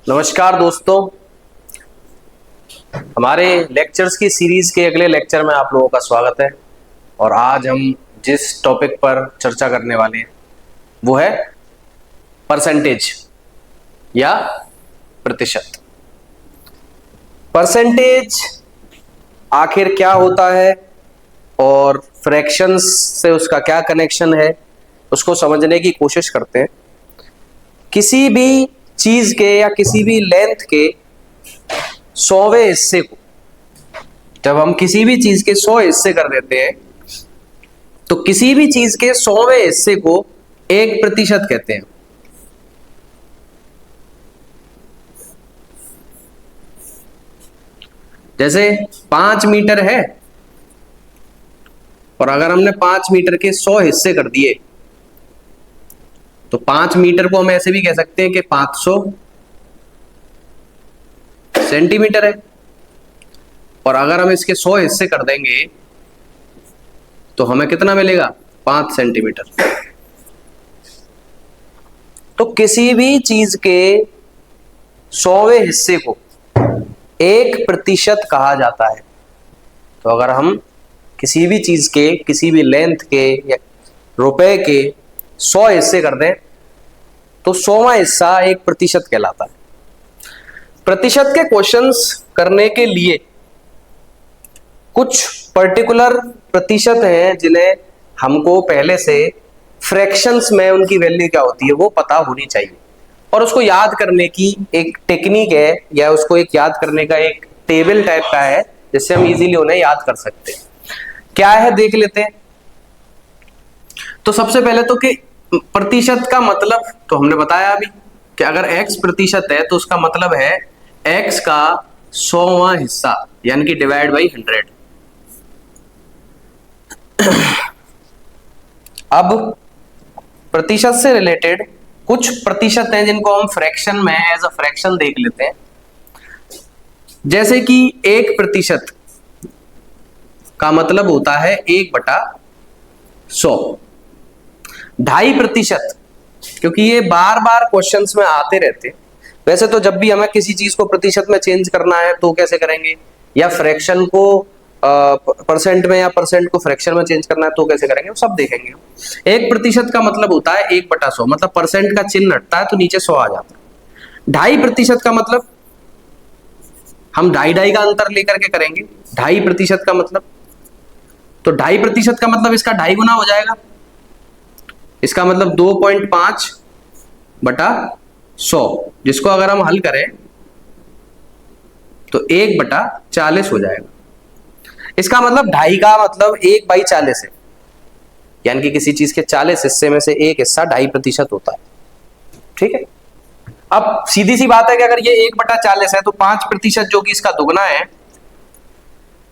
नमस्कार दोस्तों, हमारे लेक्चर्स की सीरीज के अगले लेक्चर में आप लोगों का स्वागत है। और आज हम जिस टॉपिक पर चर्चा करने वाले हैं वो है परसेंटेज या प्रतिशत। परसेंटेज आखिर क्या होता है और फ्रैक्शंस से उसका क्या कनेक्शन है, उसको समझने की कोशिश करते हैं। किसी भी चीज के या किसी भी लेंथ के 100वें हिस्से को जब हम किसी भी चीज के 100 हिस्से कर देते हैं तो किसी भी चीज के 100वें हिस्से को 1% कहते हैं। जैसे 5 मीटर है और अगर हमने 5 मीटर के 100 हिस्से कर दिए तो 5 मीटर को हम ऐसे भी कह सकते हैं कि 500 सेंटीमीटर है। और अगर हम इसके 100 हिस्से कर देंगे तो हमें कितना मिलेगा? 5 सेंटीमीटर। तो किसी भी चीज के 100वें हिस्से को 1% कहा जाता है। तो अगर हम किसी भी चीज के किसी भी लेंथ के या रुपए के 100 हिस्से कर दें तो 100वां हिस्सा 1% कहलाता है। प्रतिशत के क्वेश्चंस करने के लिए कुछ पर्टिकुलर प्रतिशत हैं जिन्हें हमको पहले से फ्रैक्शंस में उनकी वैल्यू क्या होती है वो पता होनी चाहिए, और उसको याद करने की एक टेक्निक है या उसको एक याद करने का एक टेबल टाइप का है जिससे हम इजीली उन्हें याद कर सकते हैं। क्या है देख लेते हैं। तो सबसे पहले तो कि प्रतिशत का मतलब तो हमने बताया अभी कि अगर x% है तो उसका मतलब है x का 100वां हिस्सा यानी कि डिवाइड बाई 100। अब प्रतिशत से रिलेटेड कुछ प्रतिशत हैं जिनको हम फ्रैक्शन में एज अ फ्रैक्शन देख लेते हैं। जैसे कि 1% का मतलब होता है 1/100। 2.5%, क्योंकि ये बार बार क्वेश्चंस में आते रहते हैं। वैसे तो जब भी हमें किसी चीज को प्रतिशत में चेंज करना है तो कैसे करेंगे, या फ्रैक्शन को परसेंट में या परसेंट को फ्रैक्शन में चेंज करना है तो कैसे करेंगे, वो सब देखेंगे। 1% का मतलब होता है 1/100, मतलब परसेंट का चिन्ह हटता है तो नीचे 100 आ जाता है। 2.5% का मतलब हम 2.5 का अंतर लेकर के करेंगे। 2.5% का मतलब, तो 2.5% का मतलब इसका 2.5 गुना हो जाएगा। इसका मतलब 2.5/100, जिसको अगर हम हल करें तो 1/40 हो जाएगा। इसका मतलब 2.5 का मतलब 1/40 है, यानी कि किसी चीज के 40 हिस्से में से एक हिस्सा 2.5% होता है। ठीक है। अब सीधी सी बात है कि अगर ये 1/40 है तो 5% जो कि इसका दुगना है,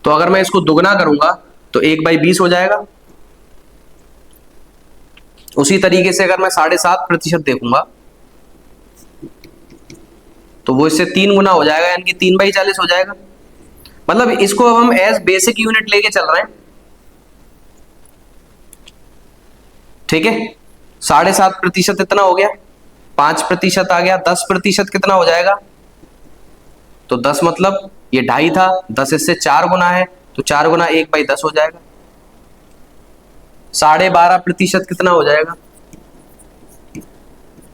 तो अगर मैं इसको दुगना करूंगा तो 1/20 हो जाएगा। उसी तरीके से अगर मैं 7.5% देखूंगा तो वो इससे 3 गुना हो जाएगा, यानी कि 3/40 हो जाएगा। मतलब इसको अब हम एज बेसिक यूनिट लेके चल रहे हैं। ठीक है। 7.5% इतना हो गया, 5% आ गया, 10% कितना हो जाएगा? तो 10 मतलब ये 2.5 था, 10 इससे 4 गुना है तो 4 गुना 1/10 हो जाएगा। 12.5% कितना हो जाएगा?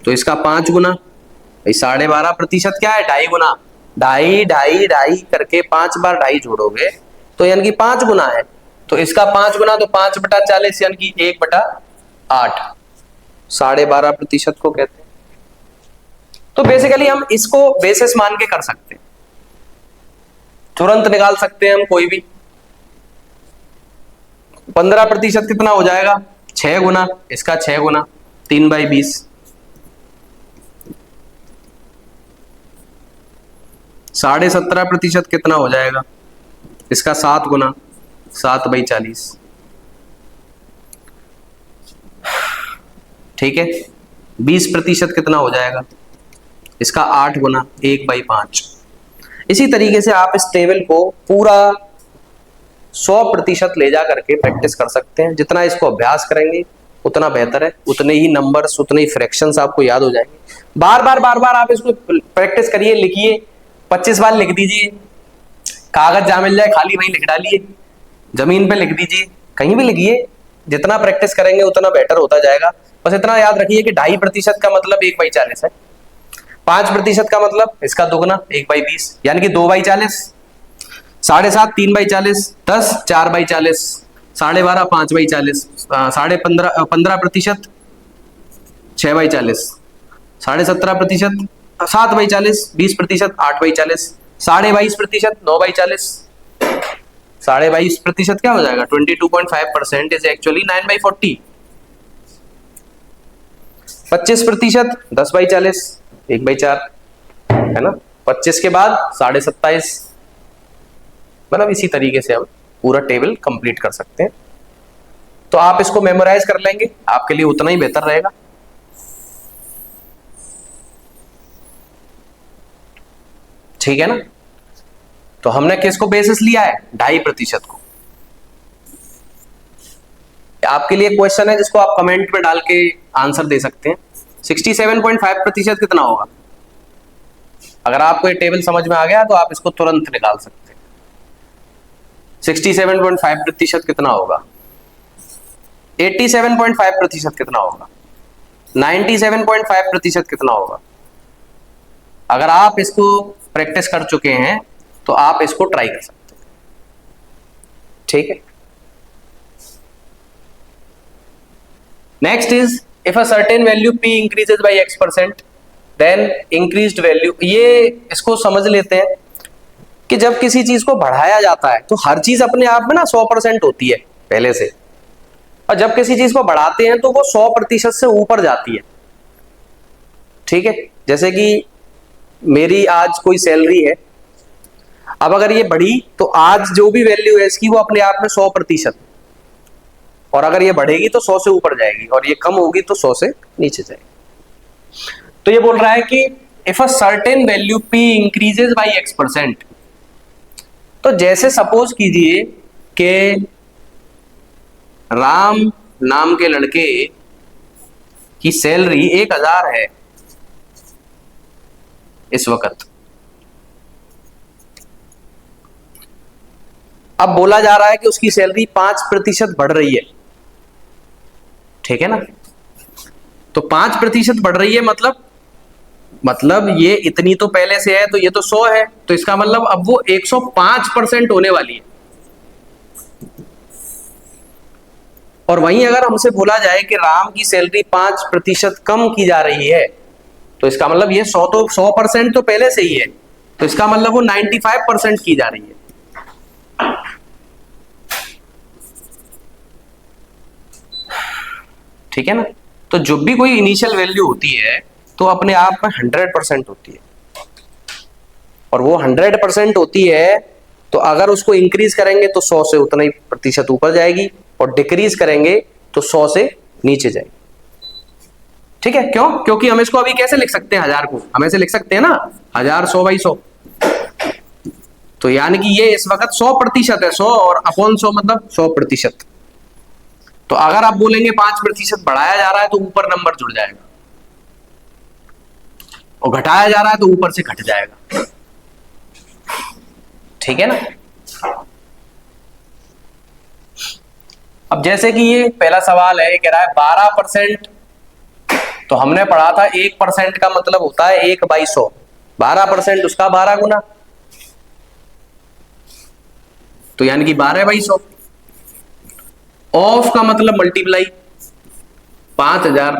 तो इसका 5 गुना। भाई 12.5% क्या है? 2.5 गुना। 2.5 करके 5 बार 2.5 जोड़ोगे तो यानी कि 5 गुना है। तो इसका 5 गुना तो 5/40 यानी कि 1/8 12.5% को कहते हैं। तो बेसिकली हम इसको बेसिस मान के कर सकते हैं, तुरंत निकाल सकते हैं हम कोई भी। 15% कितना हो जाएगा? 6 गुना, इसका 6 गुना 3/20। 17.5% कितना हो जाएगा? इसका 7 गुना 7/40। ठीक है। 20% कितना हो जाएगा? इसका 8 गुना 1/5। इसी तरीके से आप इस टेबल को पूरा 100% ले जा करके प्रैक्टिस कर सकते हैं। जितना इसको अभ्यास करेंगे उतना बेहतर है, उतने ही नंबर्स, उतने ही फ्रैक्शंस आपको याद हो जाएंगे। बार बार आप इसको प्रैक्टिस करिए, लिखिए, 25 बार लिख दीजिए, कागज जहां मिल जाए खाली वहीं लिख डालिए, जमीन पे लिख दीजिए, कहीं भी लिखिए, जितना प्रैक्टिस करेंगे उतना बेटर होता जाएगा। बस इतना याद रखिए कि 2.5% का मतलब 1/40 है, 5% का मतलब इसका दुगना 1/20, यानी कि 2/40, 7.5 3/40, 10 4/40, 12.5 5/40, 15% 6/40, 17.5% 7/40, 20% 8/40, 22.5% 9/40, 22.5% क्या हो जाएगा 22.5% इज एक्चुअली 9/40, 25% 10/40, 1/4 है ना, 25 के बाद 27.5, मतलब इसी तरीके से हम पूरा टेबल कंप्लीट कर सकते हैं। तो आप इसको मेमोराइज कर लेंगे, आपके लिए उतना ही बेहतर रहेगा। ठीक है ना। तो हमने किसको बेसिस लिया है, 2.5% को। आपके लिए क्वेश्चन है जिसको आप कमेंट में डाल के आंसर दे सकते हैं। 67.5% कितना होगा? अगर आपको ये टेबल समझ में आ गया तो आप इसको तुरंत निकाल सकते हैं। 67.5% कितना होगा? 87.5% कितना होगा? 97.5% कितना होगा? अगर आप इसको प्रैक्टिस कर चुके हैं तो आप इसको ट्राई कर सकते हैं। ठीक है। Next is if a certain value p increases by x%, then increased value, ये इसको समझ लेते हैं कि जब किसी चीज को बढ़ाया जाता है तो हर चीज अपने आप में ना 100% होती है पहले से, और जब किसी चीज को बढ़ाते हैं तो वो 100% से ऊपर जाती है। ठीक है। जैसे कि मेरी आज कोई सैलरी है, अब अगर ये बढ़ी तो आज जो भी वैल्यू है इसकी वो अपने आप में 100%, और अगर ये बढ़ेगी तो 100 से ऊपर जाएगी, और ये कम होगी तो 100 से नीचे जाएगी। तो ये बोल रहा है कि if a certain value p increases by x%, तो जैसे सपोज कीजिए कि राम नाम के लड़के की सैलरी 1000 है इस वक्त। अब बोला जा रहा है कि उसकी सैलरी 5% बढ़ रही है। ठीक है ना। तो 5% बढ़ रही है, मतलब ये इतनी तो पहले से है, तो ये तो 100 है, तो इसका मतलब अब वो 105% होने वाली है। और वहीं अगर हमसे बोला जाए कि राम की सैलरी 5% कम की जा रही है, तो इसका मतलब ये 100% तो पहले से ही है, तो इसका मतलब वो 95% की जा रही है। ठीक है ना। तो जो भी कोई इनिशियल वैल्यू होती है तो अपने आप में 100% होती है, और वो 100% होती है, तो अगर उसको इंक्रीज करेंगे तो 100 से उतना ही प्रतिशत ऊपर जाएगी, और डिक्रीज करेंगे तो 100 से नीचे जाएगी। ठीक है। क्यों? क्योंकि हम इसको अभी कैसे लिख सकते हैं, 1000 को हम ऐसे लिख सकते हैं ना, 1000 100/100, तो यानी कि ये इस वक्त 100% है, 100 और अपॉन 100 मतलब 100%। तो अगर आप बोलेंगे 5% बढ़ाया जा रहा है तो ऊपर नंबर जुड़ जाएगा, और घटाया जा रहा है तो ऊपर से घट जाएगा। ठीक है ना। अब जैसे कि ये पहला सवाल है, कह रहा है 12%, तो हमने पढ़ा था 1% का मतलब होता है 1/100, 12% उसका 12 गुना, तो यानी कि 12/100। ऑफ का मतलब मल्टीप्लाई, 5000,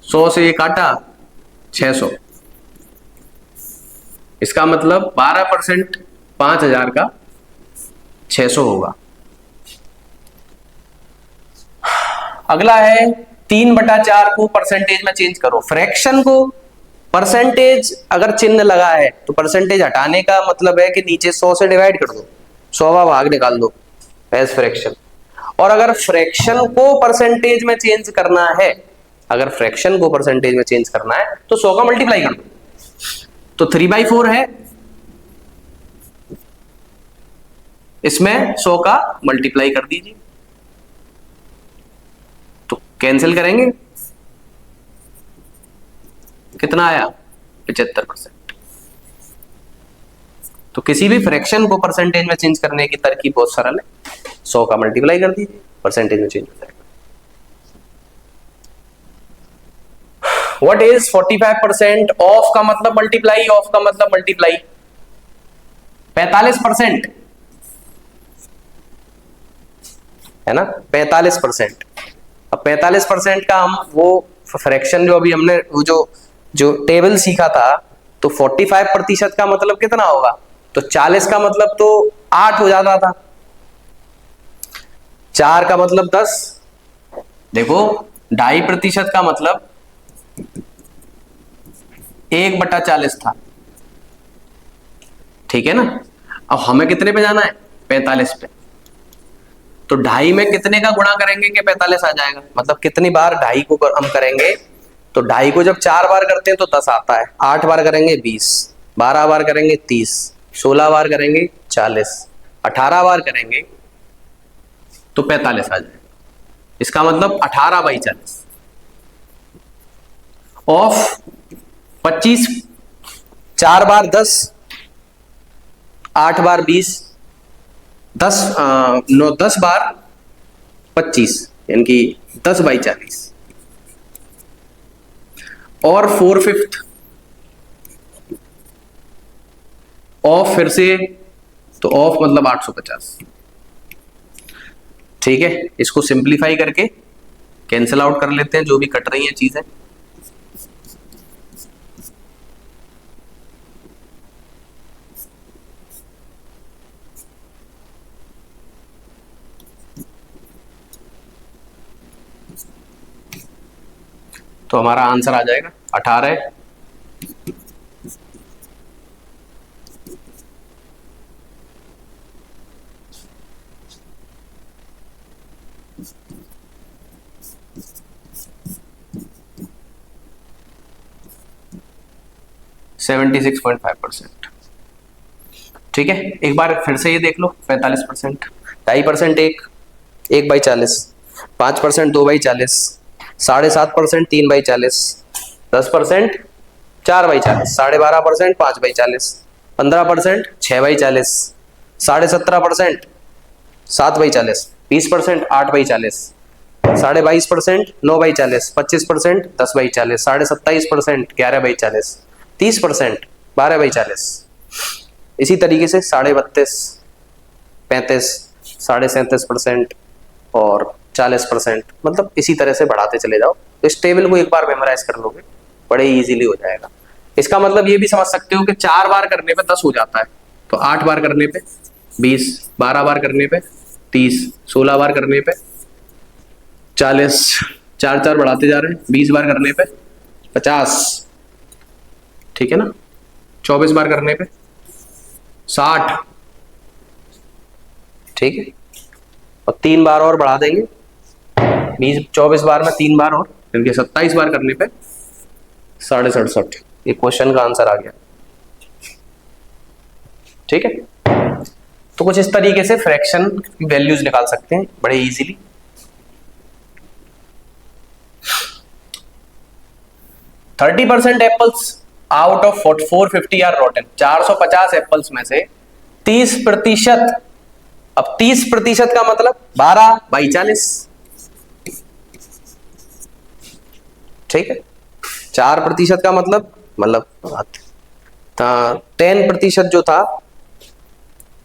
100 से ये काटा 600, इसका मतलब 12% 5000 का 600 होगा। अगला है 3/4 को परसेंटेज में चेंज करो। फ्रैक्शन को परसेंटेज अगर चिन्ह लगा है तो परसेंटेज हटाने का मतलब है कि नीचे 100 से डिवाइड कर दो, 100वां भाग निकाल दो एज फ्रैक्शन। और अगर फ्रैक्शन को परसेंटेज में चेंज करना है, अगर फ्रैक्शन को परसेंटेज में चेंज करना है तो 100 का मल्टीप्लाई कर दो, तो 3/4 है, इसमें 100 का मल्टीप्लाई कर दीजिए, कैंसिल करेंगे, कितना आया 75%। तो किसी भी फ्रैक्शन को परसेंटेज में चेंज करने की तरकीब बहुत सरल है, 100 का मल्टीप्लाई कर दीजिए, परसेंटेज में चेंज हो जाएगा। व्हाट इज 45% ऑफ का मतलब मल्टीप्लाई, ऑफ का मतलब मल्टीप्लाई 45% है ना, 45%। अब 45% का हम वो फ्रैक्शन जो अभी हमने वो जो टेबल सीखा था, तो 45% का मतलब कितना होगा, तो 40 का मतलब तो 8 हो जाता था, 4 का मतलब 10, देखो 2.5% का मतलब 1/40 था, ठीक है ना। अब हमें कितने पे जाना है, 45 पे, तो 2.5 में कितने का गुणा करेंगे कि 45 आ जाएगा, मतलब कितनी बार 2.5 को हम करेंगे, तो 2.5 को जब 4 बार करते हैं तो 10 आता है, 8 बार करेंगे 20, 12 बार करेंगे 30, 16 बार करेंगे 40, 18 बार करेंगे तो 45 आ जाएगा। इसका मतलब 18/40 ऑफ 25, 4 बार 10, 8 बार 20, 10 बार 25, यानी कि 10/40 और 4/5 ऑफ, फिर से तो ऑफ मतलब 850, ठीक है। इसको सिंप्लीफाई करके कैंसिल आउट कर लेते हैं जो भी कट रही है चीजें। तो हमारा आंसर आ जाएगा 18। सेवेंटी 6.5%, ठीक है। एक बार फिर से ये देख लो, 45%, 2.5% 1/40, 5% 2/40, 7.5% 3/40, 10% 4/40, 12.5% 5/40, 15% 6/40, 17.5% 7/40, 20% 8/40, 22.5% 9/40, 25% 10/40, 27.5% 11/40, 30% 12/40, इसी तरीके से 32.5, 35, 37.5% और 40%, मतलब इसी तरह से बढ़ाते चले जाओ। तो इस टेबल को एक बार मेमोराइज कर लोगे, बड़े इजीली हो जाएगा। इसका मतलब ये भी समझ सकते हो कि 4 बार करने पे 10 हो जाता है, तो 8 बार करने पे 20, 12 बार करने पे 30, 16 बार करने पे 40, 4 बढ़ाते जा रहे हैं, 20 बार करने पे 50, ठीक है ना, 24 बार करने पे 60, ठीक है, और 3 बार और बढ़ा देंगे, 24 बार में 3 बार और, यानी 27 बार करने पे 67.5। ये क्वेश्चन का आंसर आ गया, ठीक है। तो कुछ इस तरीके से फ्रैक्शन की वैल्यूज निकाल सकते हैं बड़े easily. %30 apples out of 450 are rotten, 450 apples में से 30%, अब 30% का मतलब 12/40, ठीक है। 4% का मतलब 10% जो था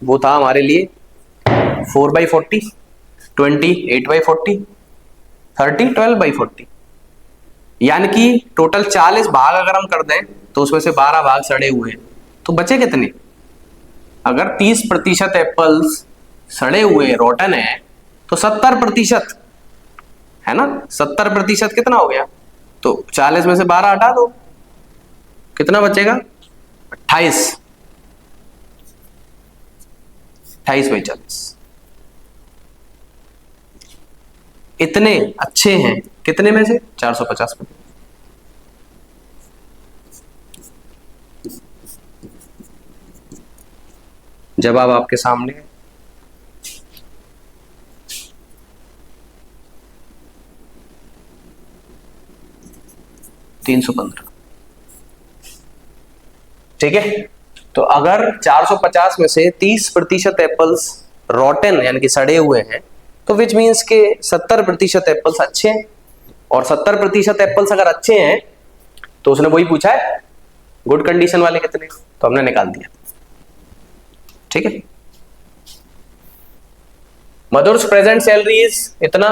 वो था हमारे लिए 4/40, 20 8/40, 30 12/40, यानी कि टोटल 40 भाग अगर हम कर दें तो उसमें से 12 भाग सड़े हुए हैं, तो बचे कितने, अगर 30% एप्पल्स सड़े हुए रोटन है तो 70% है ना, 70% कितना हो गया, तो 40 में से 12 हटा दो, कितना बचेगा 28, 28/40। इतने अच्छे हैं कितने में से, 450 में। जवाब आपके सामने है। 315। ठीक है, तो अगर 450 में से 30% एप्पल्स रॉटन यानी कि सड़े हुए हैं, तो विच मीन्स के 70% एप्पल्स अच्छे हैं, और 70% एप्पल्स अगर अच्छे हैं तो उसने वही पूछा है गुड कंडीशन वाले कितने, तो हमने निकाल दिया। ठीक है, मधुर्स प्रेजेंट सैलरी इज इतना।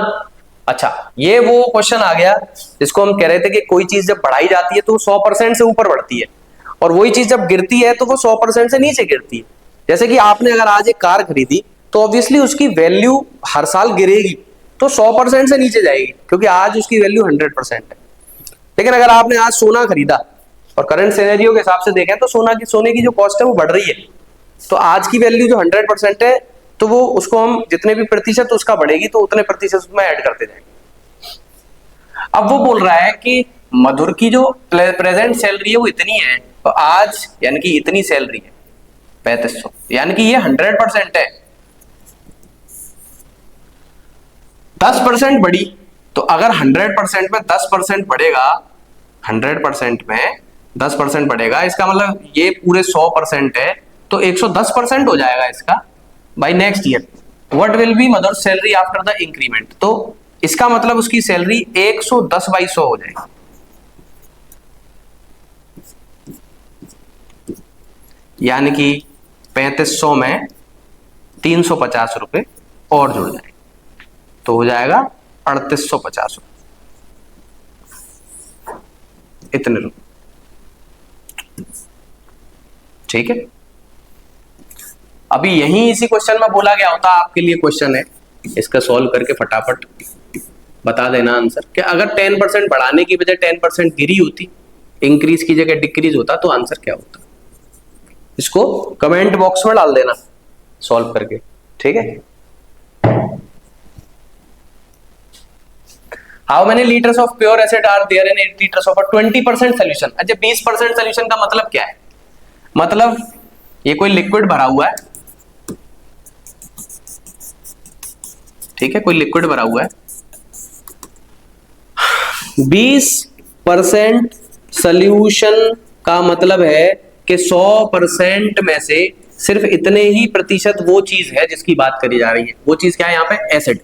अच्छा, ये वो क्वेश्चन आ गया जिसको हम कह रहे थे कि कोई चीज जब बढ़ाई जाती है तो 100% से ऊपर बढ़ती है, और वही चीज जब गिरती है तो वो 100% से नीचे गिरती है। जैसे कि आपने अगर आज एक कार खरीदी तो ऑब्वियसली उसकी वैल्यू हर साल गिरेगी, तो 100% से नीचे जाएगी, क्योंकि आज उसकी वैल्यू 100% है। लेकिन अगर आपने आज सोना खरीदा और करंट सिनेरियो के हिसाब से देखें तो सोने की जो कॉस्ट है वो बढ़ रही है, तो आज की वैल्यू जो 100% है तो वो उसको हम जितने भी प्रतिशत उसका बढ़ेगी तो उतने प्रतिशत उसमें ऐड करते जाएंगे। अब वो बोल रहा है कि मधुर की जो प्रेजेंट सैलरी है वो इतनी है, तो आज यानी कि इतनी सैलरी है 3500, यानी कि ये 100% है। 10% बढ़ी, तो अगर 100% में 10% बढ़ेगा, 100% में 10% बढ़ेगा, इसका मतलब ये पूरे 100% है, तो 110% हो जाएगा इसका by next year. What will be mother salary after the increment, तो इसका मतलब उसकी सैलरी 110/100 हो जाएगी। यानी कि 3500 में 350 रुपए और जुड़ जाएंगे, तो हो जाएगा 3850 रुपए, इतने रुपए। ठीक है, अभी यही इसी क्वेश्चन में बोला गया होता, आपके लिए क्वेश्चन है, इसका सॉल्व करके फटाफट बता देना आंसर, कि अगर 10% बढ़ाने की बजाय 10% गिरी होती, इंक्रीज की जगह डिक्रीज होता, तो आंसर क्या होता। इसको कमेंट बॉक्स में डाल देना सॉल्व करके। ठीक है, how many litres of pure acid are there in 8 litres of 20% solution. अच्छा, 20% सोल्यूशन का मतलब क्या है, मतलब ये कोई लिक्विड भरा हुआ है, ठीक है, कोई लिक्विड भरा हुआ है, 20% सोल्यूशन का मतलब है कि 100% में से सिर्फ इतने ही प्रतिशत वो चीज है जिसकी बात करी जा रही है। वो चीज क्या है यहाँ पे, एसिड।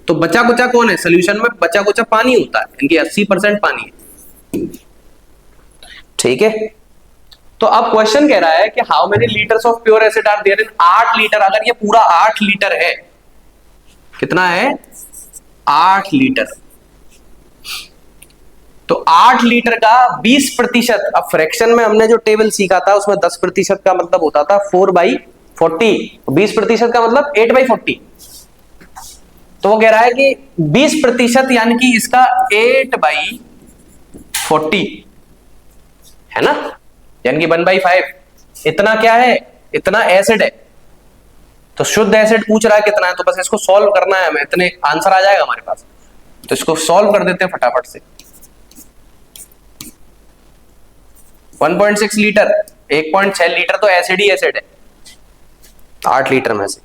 तो बचा कुचा कौन है सोल्यूशन में, बचा कुचा पानी होता है, इनकी 80% पानी है। ठीक है, तो अब क्वेश्चन कह रहा है कि how many litres of pure acid are there in 8 litre. अगर ये पूरा 8 लीटर है, कितना है, 8 लीटर, तो 8 लीटर का 20%। अब फ्रैक्शन में हमने जो टेबल सीखा था उसमें 10% का मतलब होता था 4/40, 20% का मतलब 8/40। तो वो कह रहा है कि 20% यानी कि इसका 8/40 है ना, यानी कि 1/5। इतना क्या है, इतना एसिड है, तो शुद्ध एसिड पूछ रहा है कितना है, तो बस इसको सॉल्व करना है हमें, इतने आंसर आ जाएगा हमारे पास। तो इसको सॉल्व कर देते हैं फटाफट से। 1.6 लीटर, 1.6 लीटर तो एसिड ही एसिड है 8 लीटर में से।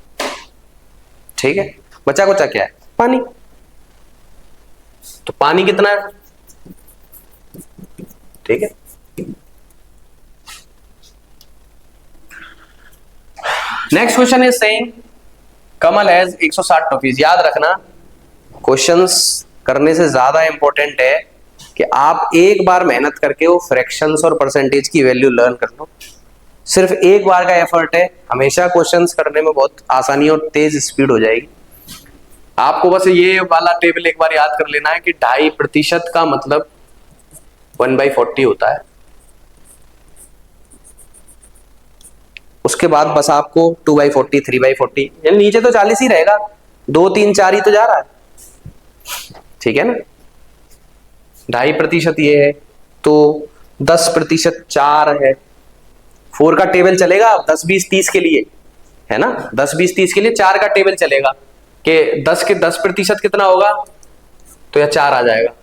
ठीक है, बचा कुचा क्या है, पानी। तो पानी कितना है, ठीक है। Next question is saying Kamal has 160 toffees. याद रखना, क्वेश्चंस करने से ज्यादा इंपॉर्टेंट है कि आप एक बार मेहनत करके वो फ्रैक्शंस और परसेंटेज की वैल्यू लर्न कर लो। सिर्फ एक बार का एफर्ट है, हमेशा क्वेश्चंस करने में बहुत आसानी और तेज स्पीड हो जाएगी। आपको बस ये वाला टेबल एक बार याद कर लेना है कि 2.5% का मतलब 1/40 होता है। उसके बाद बस आपको 2/40, 3/40, यानी नीचे तो 40 ही रहेगा, 2, 3, 4 ही तो जा रहा है। ठीक है ना, 2.5% ये है, तो 10% 4 है। 4 का टेबल चलेगा 10, 20, 30 के लिए, है ना, 10, 20, 30 के लिए 4 का टेबल चलेगा कि 10 के 10% कितना होगा, तो यह 4 आ जाएगा।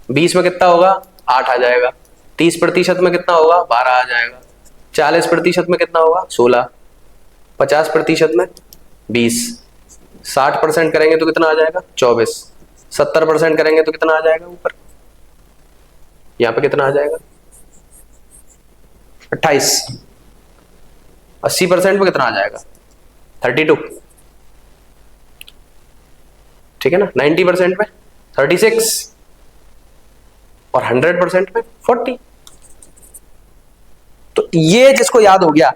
20 में कितना होगा, 8 आ जाएगा। 30% में कितना होगा, 12 आ जाएगा। 40% में कितना होगा, 16। 50% में 20। 60% करेंगे तो कितना आ जाएगा, 24। 70% करेंगे तो कितना आ जाएगा ऊपर, यहां पे कितना आ जाएगा 28। 80% पे कितना आ जाएगा 32, ठीक है ना। 90% पे 36 और 100% पे 40। तो ये जिसको याद हो गया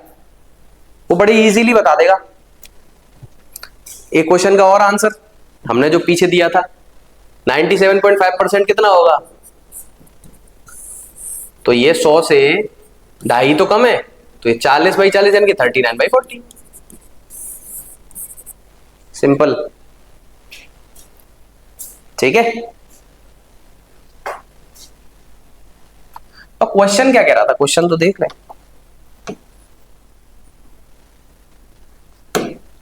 वो बड़ी इजीली बता देगा। एक क्वेश्चन का और आंसर हमने जो पीछे दिया था 97.5% कितना होगा, तो ये 100 से 2.5 तो कम है, तो ये 40/40 यानी कि 39/40। सिंपल, ठीक है। तो क्वेश्चन क्या कह रहा था, क्वेश्चन तो देख रहे हैं।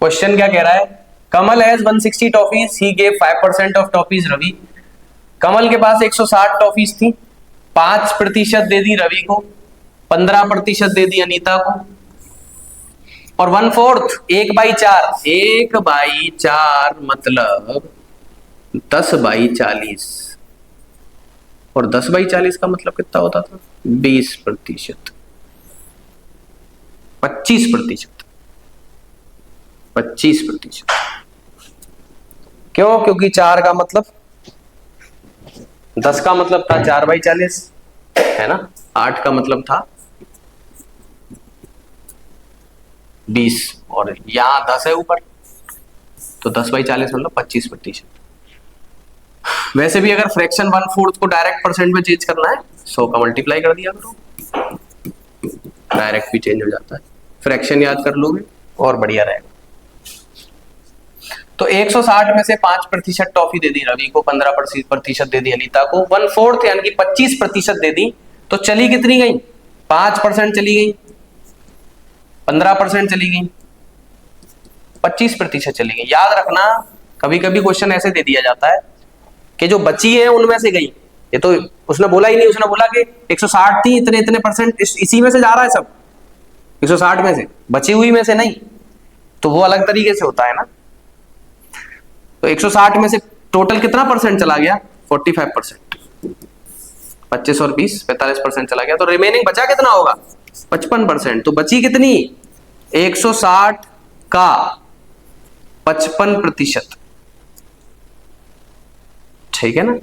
क्वेश्चन क्या कह रहा है, Kamal has 160 toffees, he gave 5% of toffees Ravi. Kamal के पास 160 टॉफीज थी, 5% दे दी रवि को, 15% दे दी अनीता को, और 1/4 1/4 1/4 मतलब 10/40, और 10/40 का मतलब कितना होता था 20%, 25%, 25%। क्यों, क्योंकि 4 का मतलब 10 का मतलब था 4/40 है ना, 8 का मतलब था 20, और यहां 10 है ऊपर, तो 10/40 मतलब 25%। वैसे भी अगर फ्रैक्शन 1/4 को डायरेक्ट परसेंट में चेंज करना है 100 का मल्टीप्लाई कर दिया करो, डायरेक्ट भी चेंज हो जाता है। फ्रैक्शन याद कर लोगे और बढ़िया रहेगा। तो 160 में से 5% टॉफी दे दी रवि को, 15% दे दी अनीता को, 1/4 यानी कि 25% दे दी, तो चली कितनी गई 5% चली गई, 15% चली गई, 25% चली गई। याद रखना कभी कभी क्वेश्चन ऐसे दे दिया जाता है कि जो बची है उनमें से गई, ये तो उसने बोला ही नहीं, उसने बोला कि 160 थी, इतने इतने परसेंट इसी में से जा रहा है सब, 160 में से, बची हुई में से नहीं, तो वो अलग तरीके से होता है ना। तो 160 में से टोटल कितना परसेंट चला गया 45%, 25 और 20 45% चला गया, तो रिमेनिंग बचा कितना होगा 55%। तो बची कितनी 160 का 55%, ठीक है ना।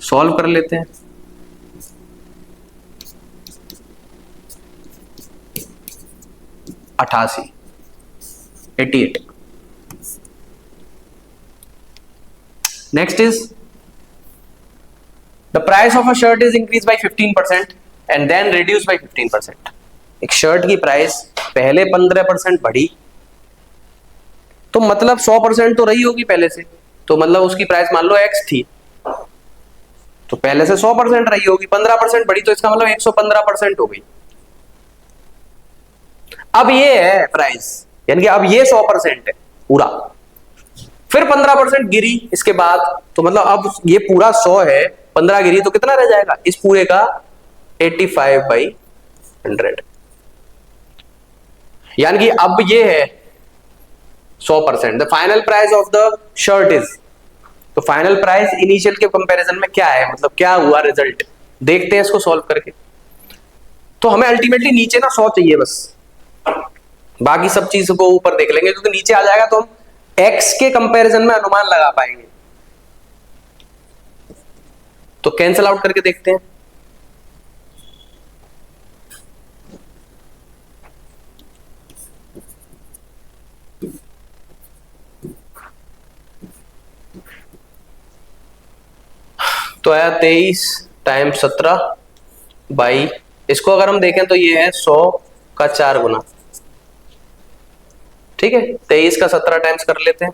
सॉल्व कर लेते हैं। अठासी 88। Next is the price of a shirt is increase by 15% and then reduce by 15%। एक शर्ट की प्राइस पहले 15% बढ़ी, तो मतलब 100% तो रही होगी पहले से, तो मतलब उसकी प्राइस मान लो x थी, तो पहले से 100% रही होगी, 15% बढ़ी, तो इसका मतलब 115% हो गई। अब ये है प्राइस, यानी कि अब ये 100% है पूरा, फिर 15% गिरी इसके बाद, तो मतलब अब ये पूरा 100 है, 15 गिरी तो कितना रह जाएगा इस पूरे का 85/100, यानी कि अब ये है 100%। The final price of the shirt is, तो फाइनल प्राइस इनिशियल के कंपैरिजन में क्या है, मतलब क्या हुआ रिजल्ट, देखते हैं इसको सॉल्व करके। तो हमें अल्टीमेटली नीचे ना 100 चाहिए बस, बाकी सब चीजों को ऊपर देख लेंगे, क्योंकि नीचे आ जाएगा तो हम x के कंपैरिजन में अनुमान लगा पाएंगे। तो कैंसिल आउट करके देखते हैं। तो आया 23 टाइम्स 17 बाई, इसको अगर हम देखें तो ये है 100 का 4 गुना, ठीक है। 23 का 17 टाइम्स कर लेते हैं,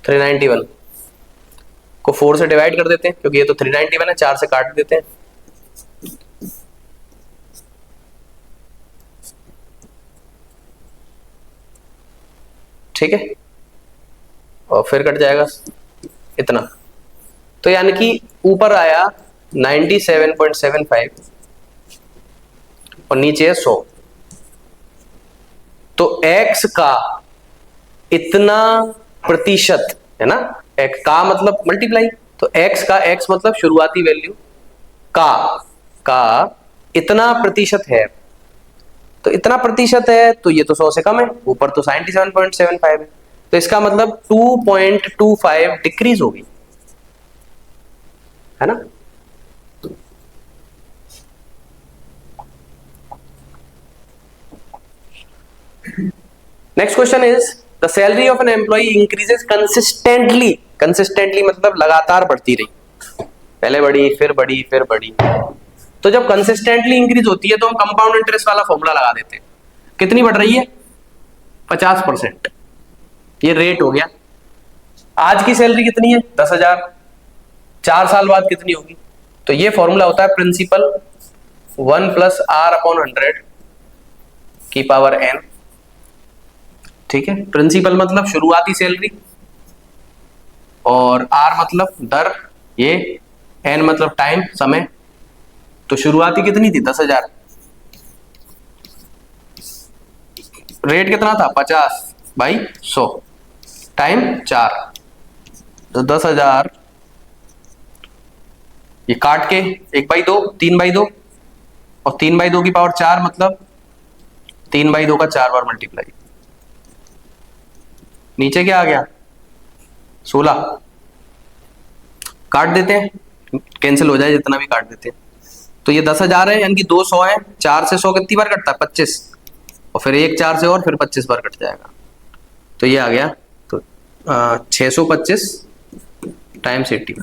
थ्री 391 को 4 से डिवाइड कर देते हैं, क्योंकि ये तो 391 है, 4 से काट देते हैं, ठीक है, और फिर कट जाएगा इतना, तो यानी कि ऊपर आया 97.75 और नीचे है 100। तो x का इतना प्रतिशत, है ना, एक्स का मतलब मल्टीप्लाई, तो एक्स का एक्स मतलब शुरुआती वैल्यू का इतना प्रतिशत है, तो इतना प्रतिशत है तो ये तो 100 से कम है, ऊपर तो 97.75 है, तो इसका मतलब 2.25 डिक्रीज होगी, है ना। Next question is the salary of an employee increases consistently, consistently मतलब लगातार बढ़ती रही, पहले बढ़ी फिर बढ़ी फिर बढ़ी, तो जब कंसिस्टेंटली इंक्रीज होती है तो हम कंपाउंड इंटरेस्ट वाला फॉर्मूला लगा देते हैं। कितनी बढ़ रही है? 50%, ये रेट हो गया। आज की सैलरी कितनी है? 10,000, 4 साल बाद कितनी होगी? तो ये फॉर्मूला होता है प्रिंसिपल 1 + R/100 की पावर n, ठीक है। प्रिंसिपल मतलब शुरुआती सैलरी, और R मतलब दर, ये n मतलब टाइम, समय। तो शुरुआती कितनी थी? 10,000, रेट कितना था? 50/100, टाइम 4, तो 10,000, ये काट के 1/2, 3/2, और 3/2 की पावर 4 मतलब 3/2 का 4 बार मल्टीप्लाई, नीचे क्या आ गया? 16, काट देते हैं, कैंसिल हो जाए जितना भी काट देते हैं, तो ये 10,000 है, यानी कि 2 100 है, 4 से 100 कितनी बार कटता है? 25, और फिर एक 4 से और फिर 25 बार कट जाएगा, तो ये आ गया, तो 625 टाइम्स 80,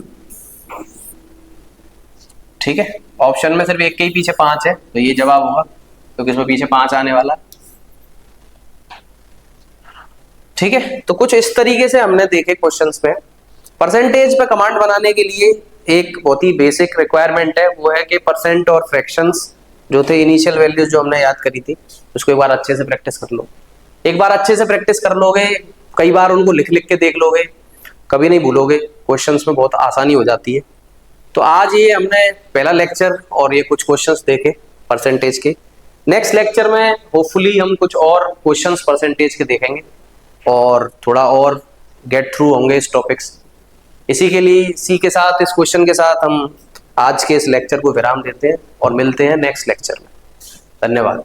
ठीक है। ऑप्शन में सिर्फ एक के ही पीछे 5 है, तो ये जवाब होगा, क्योंकि इसमें पीछे 5 आने वाला, ठीक है। तो कुछ इस तरीके से हमने देखे क्वेश्चंस में। परसेंटेज पे कमांड बनाने के लिए एक बहुत ही बेसिक रिक्वायरमेंट है, वो है कि परसेंट और फ्रैक्शंस जो थे, इनिशियल वैल्यूज जो हमने याद करी थी, उसको एक बार अच्छे से प्रैक्टिस कर लो। एक बार अच्छे से प्रैक्टिस कर लोगे, कई बार उनको लिख लिख के देख लोगे, कभी नहीं भूलोगे, क्वेश्चंस में बहुत आसानी हो जाती है। तो आज ये हमने पहला लेक्चर और ये कुछ क्वेश्चंस देखे परसेंटेज के। नेक्स्ट लेक्चर में होपफुली हम कुछ और क्वेश्चंस परसेंटेज के देखेंगे और थोड़ा और गेट थ्रू होंगे इस टॉपिक्स। इसी के लिए, इसी के साथ, इस क्वेश्चन के साथ हम आज के इस लेक्चर को विराम देते हैं और मिलते हैं नेक्स्ट लेक्चर में। धन्यवाद।